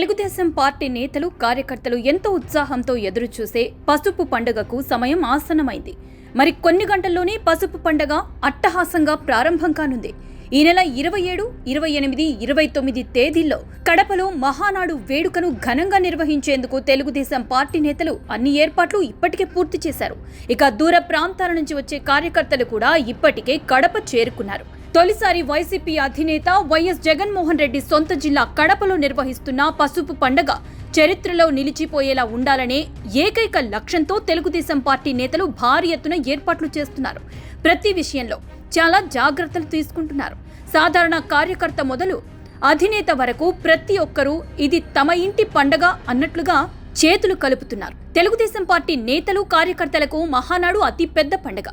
Telugu Desam party నేతలు కార్యకర్తలు ఎంతో ఉత్సాహంతో ఎదురుచూసే పసుపు పండుగకు సమయం ఆసన్నమైంది. మరి కొన్ని గంటల్లోనే పసుపు పండుగ అట్టహాసంగా ప్రారంభం కానుంది. ఈ నెల 27, 28, 29 తేదీల్లో కడపలో మహానాడు వేడుకను ఘనంగా నిర్వహించేందుకు తెలుగుదేశం పార్టీ నేతలు అన్ని ఏర్పాట్లు ఇప్పటికే పూర్తి చేశారు. ఇక దూర ప్రాంతాల నుంచి వచ్చే కార్యకర్తలు కూడా ఇప్పటికే కడప చేరుకున్నారు. తొలిసారి వైసీపీ అధినేత వైఎస్ జగన్మోహన్ రెడ్డి సొంత జిల్లా కడపలో నిర్వహిస్తున్న పసుపు పండుగ చరిత్రలో నిలిచిపోయేలా ఉండాలనే ఏకైక లక్ష్యంతో తెలుగుదేశం పార్టీ నేతలు భారీ ఎత్తున ఏర్పాట్లు చేస్తున్నారు. ప్రతి విషయంలో చాలా జాగ్రత్తలు తీసుకుంటున్నారు. సాధారణ కార్యకర్త మొదలు అధినేత వరకు ప్రతి ఒక్కరూ ఇది తమ ఇంటి పండగ అన్నట్లుగా చేతులు కలుపుతున్నారు. తెలుగుదేశం పార్టీ నేతలు కార్యకర్తలకు మహానాడు అతి పెద్ద పండగ.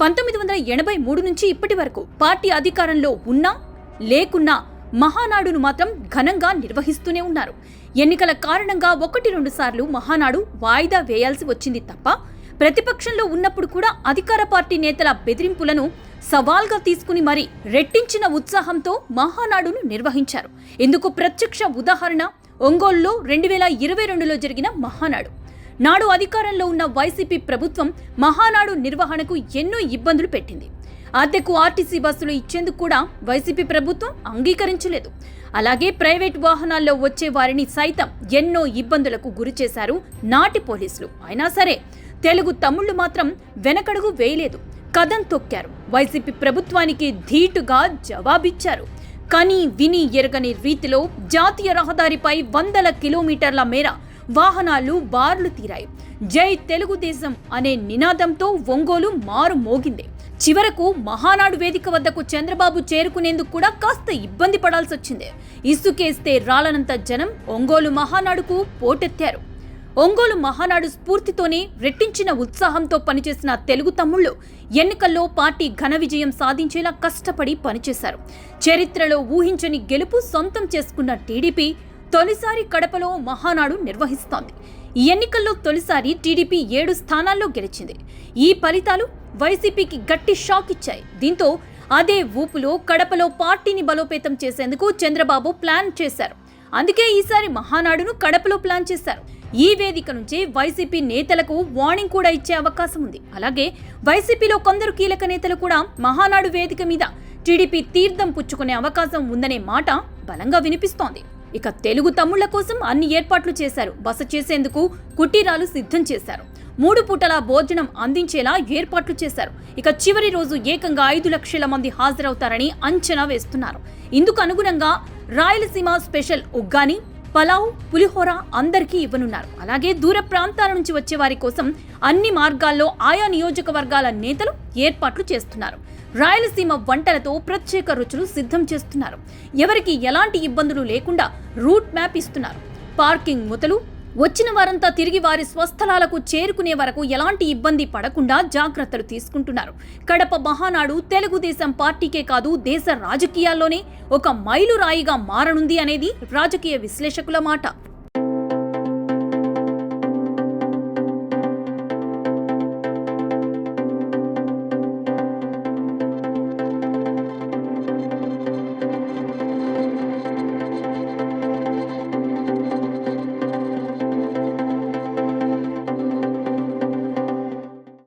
1983 నుంచి ఇప్పటి వరకు పార్టీ అధికారంలో ఉన్నా లేకున్నా మహానాడును మాత్రం ఘనంగా నిర్వహిస్తూనే ఉన్నారు. ఎన్నికల కారణంగా 1-2 సార్లు మహానాడు వాయిదా వేయాల్సి వచ్చింది తప్ప ప్రతిపక్షంలో ఉన్నప్పుడు కూడా అధికార పార్టీ నేతల బెదిరింపులను సవాల్గా తీసుకుని మరీ రెట్టించిన ఉత్సాహంతో మహానాడును నిర్వహించారు. ఇందుకు ప్రత్యక్ష ఉదాహరణ ఒంగోలులో 2022లో జరిగిన మహానాడు. నాడు అధికారంలో ఉన్న వైసీపీ ప్రభుత్వం మహానాడు నిర్వహణకు ఎన్నో ఇబ్బందులు పెట్టింది. అద్దెకు ఆర్టీసీ బస్సులు ఇచ్చేందుకు కూడా వైసీపీ ప్రభుత్వం అంగీకరించలేదు. అలాగే ప్రైవేట్ వాహనాల్లో వచ్చే వారిని సైతం ఎన్నో ఇబ్బందులకు గురి చేశారు నాటి పోలీసులు. అయినా సరే తెలుగు తమ్ముళ్లు మాత్రం వెనకడుగు వేయలేదు, కదం తొక్కారు. వైసీపీ ప్రభుత్వానికి ధీటుగా జవాబిచ్చారు. కానీ విని ఎరగని రీతిలో జాతీయ రహదారిపై 100 కిలోమీటర్ల మేర వాహనాలు బార్లు తీరాయి. జై తెలుగుదేశం అనే నినాదంతో ఒంగోలు మారు మోగింది. చివరకు మహానాడు వేదిక వద్దకు చంద్రబాబు చేరుకునేందుకు కూడా కాస్త ఇబ్బంది పడాల్సి వచ్చింది. ఇసుకేస్తే రాలనంత జనం ఒంగోలు మహానాడుకు పోటెత్తారు. ఒంగోలు మహానాడు స్ఫూర్తితోనే రెట్టించిన ఉత్సాహంతో పనిచేసిన తెలుగు తమ్ముళ్లు ఎన్నికల్లో పార్టీ ఘన విజయం సాధించేలా కష్టపడి పనిచేశారు. చరిత్రలో ఊహించని గెలుపు సొంతం చేసుకున్న టీడీపీ తొలిసారి కడపలో మహానాడు నిర్వహిస్తోంది. ఈ ఎన్నికల్లో తొలిసారి టీడీపీ 7 స్థానాల్లో గెలిచింది. ఈ ఫలితాలు వైసీపీకి గట్టి షాక్ ఇచ్చాయి. దీంతో అదే ఊపులో కడపలో పార్టీని బలోపేతం చేసేందుకు చంద్రబాబు ప్లాన్ చేశారు. అందుకే ఈసారి మహానాడును కడపలో ప్లాన్ చేశారు. ఈ వేదిక నుంచి వైసీపీ నేతలకు వార్నింగ్ కూడా ఇచ్చే అవకాశం ఉంది. అలాగే వైసీపీలో కొందరు కీలక నేతలు కూడా మహానాడు వేదిక మీద టీడీపీ తీర్థం పుచ్చుకునే అవకాశం ఉందనే మాట బలంగా వినిపిస్తోంది. ఇక తెలుగు తమ్ముళ్ల కోసం అన్ని ఏర్పాట్లు చేశారు. బస చేసేందుకు కుటీరాలు సిద్ధం చేశారు. 3 పూటల భోజనం అందించేలా ఏర్పాట్లు చేశారు. ఇక చివరి రోజు ఏకంగా 5 లక్షల మంది హాజరవుతారని అంచనా వేస్తున్నారు. ఇందుకు అనుగుణంగా రాయలసీమ స్పెషల్ ఉగ్గాని, పలావ్, పులిహోర అందరికీ ఇవ్వనున్నారు. అలాగే దూర ప్రాంతాల నుంచి వచ్చే వారి కోసం అన్ని మార్గాల్లో ఆయా నియోజకవర్గాల నేతలు ఏర్పాట్లు చేస్తున్నారు. రాయలసీమ వంటలతో ప్రత్యేక రుచులు సిద్ధం చేస్తున్నారు. ఎవరికి ఎలాంటి ఇబ్బందులు లేకుండా రూట్ మ్యాప్ ఇస్తున్నారు. పార్కింగ్ మొదలు వచ్చిన వారంతా తిరిగి వారి స్వస్థలాలకు చేరుకునే వరకు ఎలాంటి ఇబ్బంది పడకుండా జాగ్రత్తలు తీసుకుంటున్నారు. కడప మహానాడు తెలుగుదేశం పార్టీకే కాదు దేశ రాజకీయాల్లోనే ఒక మైలురాయిగా మారనుంది అనేది రాజకీయ విశ్లేషకుల మాట.